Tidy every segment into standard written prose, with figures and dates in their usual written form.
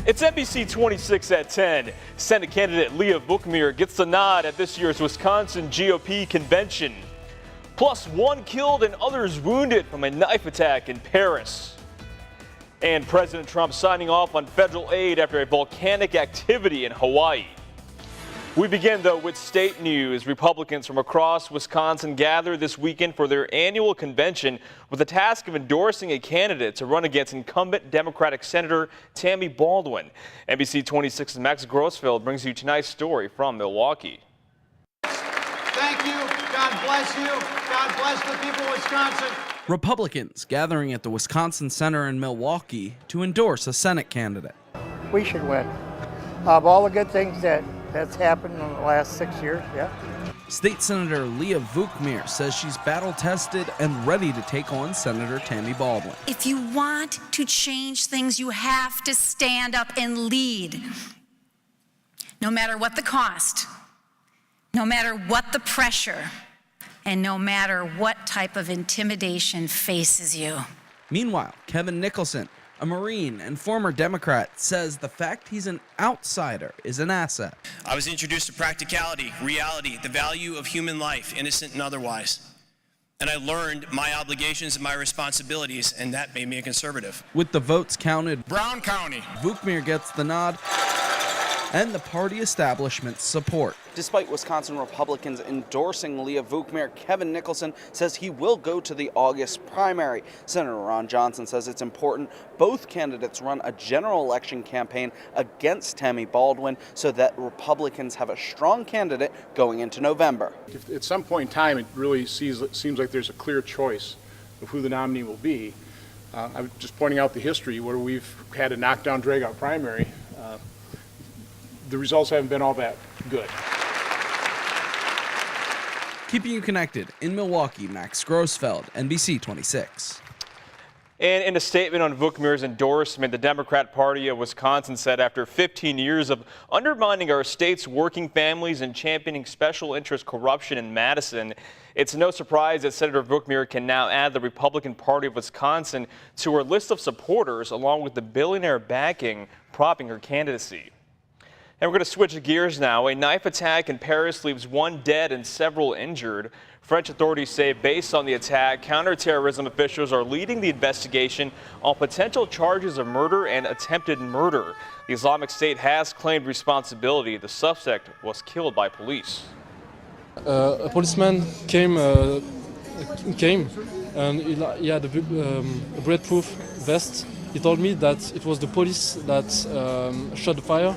It's NBC 26 at 10. Senate candidate Leah Vukmir gets the nod at this year's Wisconsin GOP convention. Plus, one killed and others wounded from a knife attack in Paris. And President Trump signing off on federal aid after a volcanic activity in Hawaii. We begin, though, with state news. Republicans from across Wisconsin gather this weekend for their annual convention with the task of endorsing a candidate to run against incumbent Democratic Senator Tammy Baldwin. NBC 26's Max Grossfeld brings you tonight's story from Milwaukee. Thank you. God bless you. God bless the people of Wisconsin. Republicans gathering at the Wisconsin Center in Milwaukee to endorse a Senate candidate. We should win. Of all the good things that's happened in the last 6 years, yeah. State Senator Leah Vukmir says she's battle-tested and ready to take on Senator Tammy Baldwin. If you want to change things, you have to stand up and lead. No matter what the cost, no matter what the pressure, and no matter what type of intimidation faces you. Meanwhile, Kevin Nicholson, a Marine and former Democrat, says the fact he's an outsider is an asset. I was introduced to practicality, reality, the value of human life, innocent and otherwise. And I learned my obligations and my responsibilities, and that made me a conservative. With the votes counted, Brown County. Vukmir gets the nod and the party establishment's support. Despite Wisconsin Republicans endorsing Leah Vukmir, Kevin Nicholson says he will go to the August primary. Senator Ron Johnson says it's important both candidates run a general election campaign against Tammy Baldwin so that Republicans have a strong candidate going into November. If at some point in time it really seems like there's a clear choice of who the nominee will be, I'm just pointing out the history where we've had a knockdown, drag-out primary. The results haven't been all that good. Keeping you connected in Milwaukee, Max Grossfeld, NBC 26. And in a statement on Vukmir's endorsement, the Democrat Party of Wisconsin said after 15 years of undermining our state's working families and championing special interest corruption in Madison, it's no surprise that Senator Vukmir can now add the Republican Party of Wisconsin to her list of supporters, along with the billionaire backing propping her candidacy. And we're going to switch gears now. A knife attack in Paris leaves one dead and several injured. French authorities say based on the attack, counterterrorism officials are leading the investigation on potential charges of murder and attempted murder. The Islamic State has claimed responsibility. The suspect was killed by police. A policeman came and he had a bulletproof vest. He told me that it was the police that shot the fire,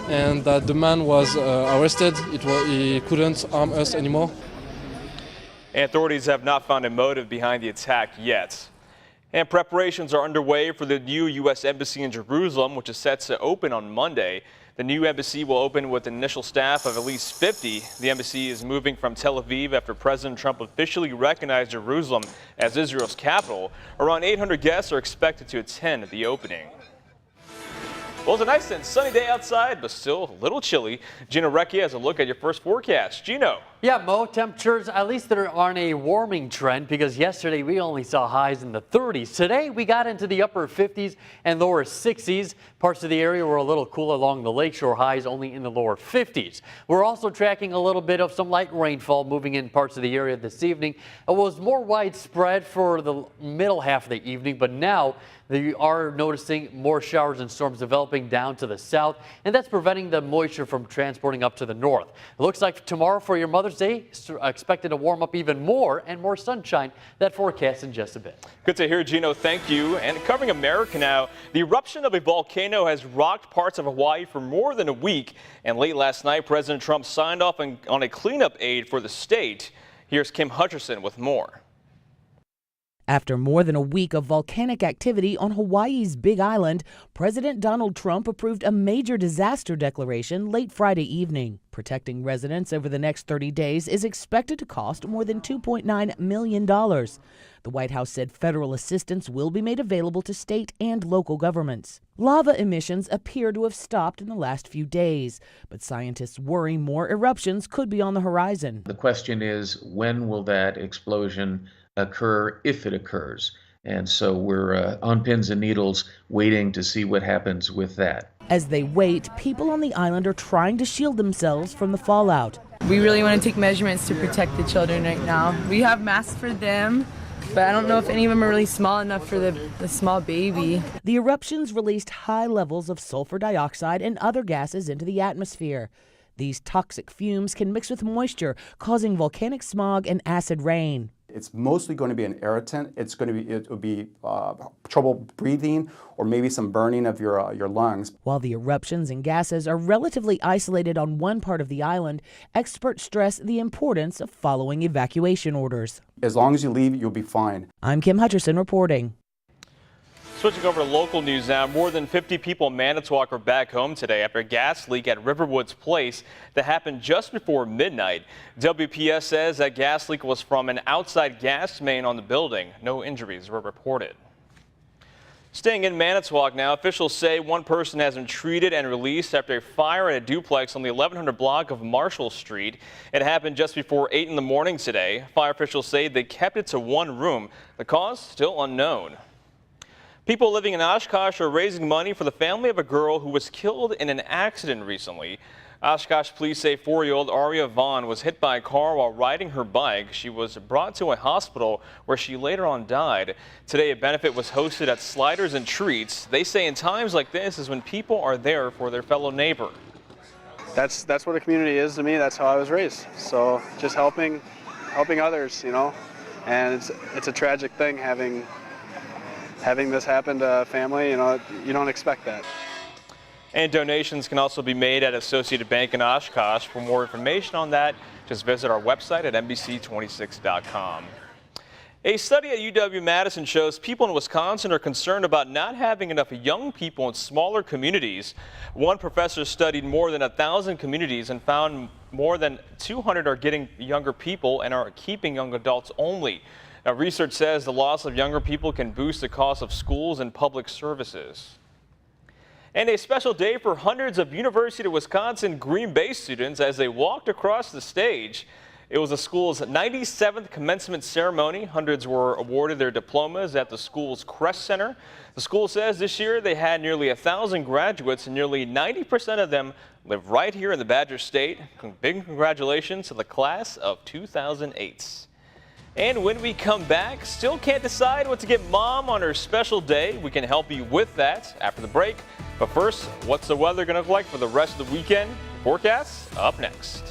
and that the man was arrested. He couldn't harm us anymore. Authorities have not found a motive behind the attack yet. And preparations are underway for the new U.S. Embassy in Jerusalem, which is set to open on Monday. The new embassy will open with an initial staff of at least 50. The embassy is moving from Tel Aviv after President Trump officially recognized Jerusalem as Israel's capital. Around 800 guests are expected to attend the opening. Well, it's a nice and sunny day outside, but still a little chilly. Gino Recchia has a look at your first forecast. Gino. Yeah, Mo, temperatures, at least they're on a warming trend because yesterday we only saw highs in the 30s. Today we got into the upper 50s and lower 60s. Parts of the area were a little cooler along the lakeshore, highs only in the lower 50s. We're also tracking a little bit of some light rainfall moving in parts of the area this evening. It was more widespread for the middle half of the evening, but now they are noticing more showers and storms developing down to the south, and that's preventing the moisture from transporting up to the north. It looks like tomorrow for your Mother's Day, expected to warm up even more and more sunshine. That forecast in just a bit. Good to hear, Gino. Thank you. And covering America now, the eruption of a volcano has rocked parts of Hawaii for more than a week. And late last night, President Trump signed off on a cleanup aid for the state. Here's Kim Hutcherson with more. After more than a week of volcanic activity on Hawaii's Big Island, President Donald Trump approved a major disaster declaration late Friday evening. Protecting residents over the next 30 days is expected to cost more than $2.9 million. The White House said federal assistance will be made available to state and local governments. Lava emissions appear to have stopped in the last few days, but scientists worry more eruptions could be on the horizon. The question is, when will that explosion occur, if it occurs? And so we're on pins and needles waiting to see what happens with that. As they wait, people on the island are trying to shield themselves from the fallout. We really want to take measurements to protect the children right now. We have masks for them, but I don't know if any of them are really small enough for the small baby. The eruptions released high levels of sulfur dioxide and other gases into the atmosphere. These toxic fumes can mix with moisture, causing volcanic smog and acid rain. It's mostly going to be an irritant. It will be trouble breathing or maybe some burning of your lungs. While the eruptions and gases are relatively isolated on one part of the island, experts stress the importance of following evacuation orders. As long as you leave, you'll be fine. I'm Kim Hutcherson reporting. Switching over to local news now, more than 50 people in Manitowoc are back home today after a gas leak at Riverwoods Place that happened just before midnight. WPS says that gas leak was from an outside gas main on the building. No injuries were reported. Staying in Manitowoc now, officials say one person has been treated and released after a fire at a duplex on the 1100 block of Marshall Street. It happened just before 8 in the morning today. Fire officials say they kept it to one room. The cause still unknown. People living in Oshkosh are raising money for the family of a girl who was killed in an accident recently. Oshkosh police say 4-year-old Aria Vaughn was hit by a car while riding her bike. She was brought to a hospital where she later on died. Today, a benefit was hosted at Sliders and Treats. They say in times like this is when people are there for their fellow neighbor. That's what a community is to me. That's how I was raised. So just helping others, you know. And it's a tragic thing having this happen to a family, you know, you don't expect that. And donations can also be made at Associated Bank in Oshkosh. For more information on that, just visit our website at NBC26.com. A study at UW-Madison shows people in Wisconsin are concerned about not having enough young people in smaller communities. One professor studied more than 1,000 communities and found more than 200 are getting younger people and are keeping young adults only. Now, research says the loss of younger people can boost the cost of schools and public services. And a special day for hundreds of University of Wisconsin Green Bay students as they walked across the stage. It was the school's 97th commencement ceremony. Hundreds were awarded their diplomas at the school's Crest Center. The school says this year they had nearly 1,000 graduates and nearly 90% of them live right here in the Badger State. Big congratulations to the class of 2008. And when we come back, still can't decide what to get mom on her special day. We can help you with that after the break. But first, what's the weather going to look like for the rest of the weekend? Forecast up next.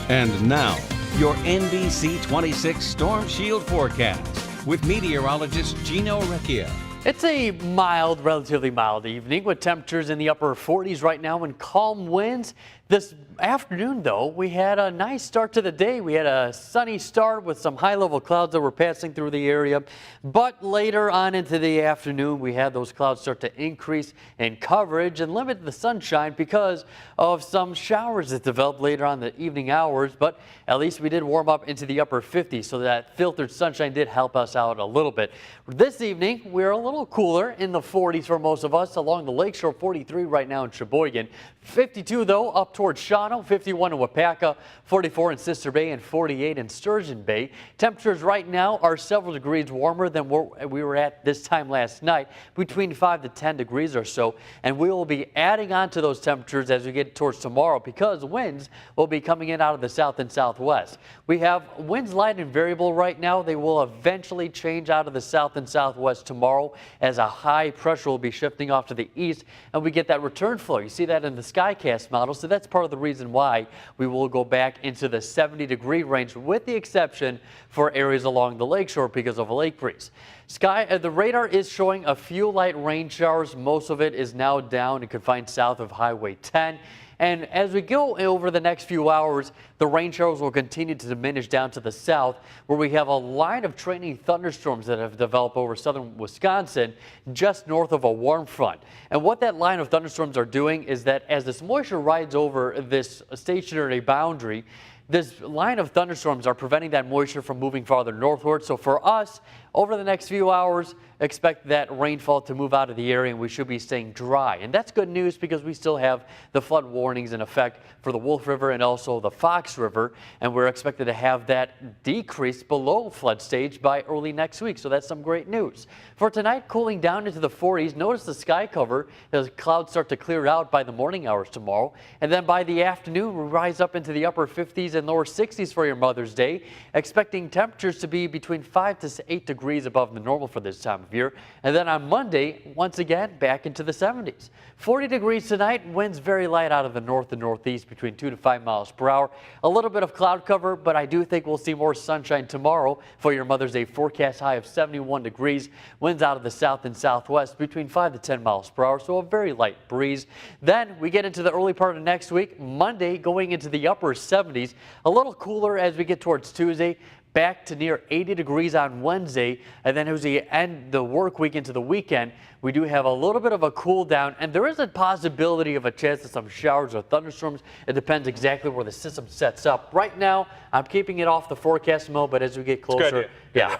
And now, your NBC 26 Storm Shield forecast with meteorologist Gino Recchia. It's a mild, relatively mild evening with temperatures in the upper 40s right now and calm winds. This afternoon, though, we had a nice start to the day. We had a sunny start with some high-level clouds that were passing through the area. But later on into the afternoon, we had those clouds start to increase in coverage and limit the sunshine because of some showers that developed later on in the evening hours. But at least we did warm up into the upper 50s, so that filtered sunshine did help us out a little bit. This evening, we're a little cooler in the 40s for most of us along the lakeshore. 43 right now in Sheboygan. 52, though, up towards Shawano, 51 in Wapaka, 44 in Sister Bay, and 48 in Sturgeon Bay. Temperatures right now are several degrees warmer than where we were at this time last night, between 5 to 10 degrees or so. And we will be adding on to those temperatures as we get towards tomorrow because winds will be coming in out of the south and southwest. We have winds light and variable right now. They will eventually change out of the south and southwest tomorrow as a high pressure will be shifting off to the east and we get that return flow. You see that in the SkyCast model, so that's part of the reason why we will go back into the 70-degree range with the exception for areas along the lakeshore because of a lake breeze. The radar is showing a few light rain showers. Most of it is now down and confined south of Highway 10. And as we go over the next few hours, the rain showers will continue to diminish down to the south, where we have a line of training thunderstorms that have developed over southern Wisconsin, just north of a warm front. And what that line of thunderstorms are doing is that as this moisture rides over this stationary boundary, this line of thunderstorms are preventing that moisture from moving farther northward. So for us, Over the next few hours, expect that rainfall to move out of the area and we should be staying dry. And that's good news because we still have the flood warnings in effect for the Wolf River and also the Fox River. And we're expected to have that decrease below flood stage by early next week. So that's some great news. For tonight, cooling down into the 40s. Notice the sky cover as clouds start to clear out by the morning hours tomorrow. And then by the afternoon, we rise up into the upper 50s and lower 60s for your Mother's Day. Expecting temperatures to be between 5 to 8 degrees above the normal for this time of year. And then on Monday, once again, back into the 70s. 40 degrees tonight, winds very light out of the north and northeast between 2 to 5 miles per hour. A little bit of cloud cover, but I do think we'll see more sunshine tomorrow for your Mother's Day forecast high of 71 degrees. Winds out of the south and southwest between 5 to 10 miles per hour, so a very light breeze. Then we get into the early part of next week, Monday going into the upper 70s. A little cooler as we get towards Tuesday. Back to near 80 degrees on Wednesday, and then as we end the work week into the weekend, we do have a little bit of a cool down, and there is a possibility of a chance of some showers or thunderstorms. It depends exactly where the system sets up. Right now, I'm keeping it off the forecast mode, but as we get closer,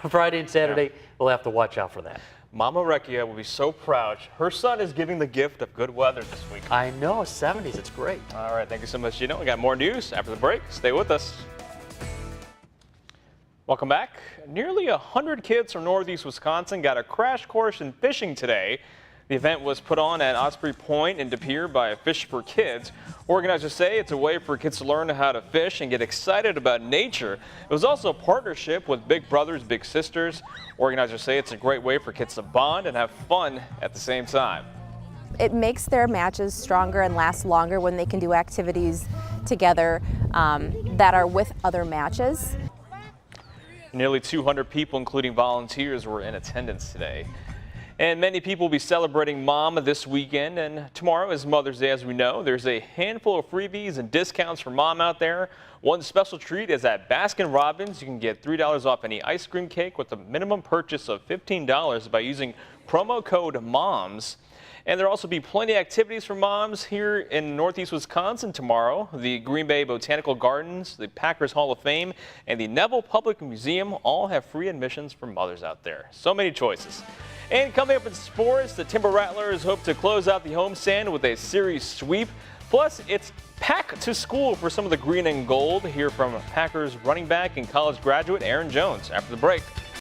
Friday and Saturday, we'll have to watch out for that. Mama Recchia will be so proud. Her son is giving the gift of good weather this week. I know, 70s, it's great. All right, thank you so much, Gino. We got more news after the break. Stay with us. Welcome back. Nearly 100 kids from Northeast Wisconsin got a crash course in fishing today. The event was put on at Osprey Point in De Pere by Fish for Kids. Organizers say it's a way for kids to learn how to fish and get excited about nature. It was also a partnership with Big Brothers Big Sisters. Organizers say it's a great way for kids to bond and have fun at the same time. It makes their matches stronger and last longer when they can do activities together that are with other matches. Nearly 200 people, including volunteers, were in attendance today. And many people will be celebrating Mom this weekend. And tomorrow is Mother's Day, as we know. There's a handful of freebies and discounts for Mom out there. One special treat is at Baskin-Robbins. You can get $3 off any ice cream cake with a minimum purchase of $15 by using promo code MOMS. And there'll also be plenty of activities for moms here in Northeast Wisconsin tomorrow. The Green Bay Botanical Gardens, the Packers Hall of Fame, and the Neville Public Museum all have free admissions for mothers out there. So many choices. And coming up in sports, the Timber Rattlers hope to close out the homestand with a series sweep. Plus, it's pack to school for some of the green and gold. Hear from Packers running back and college graduate Aaron Jones after the break.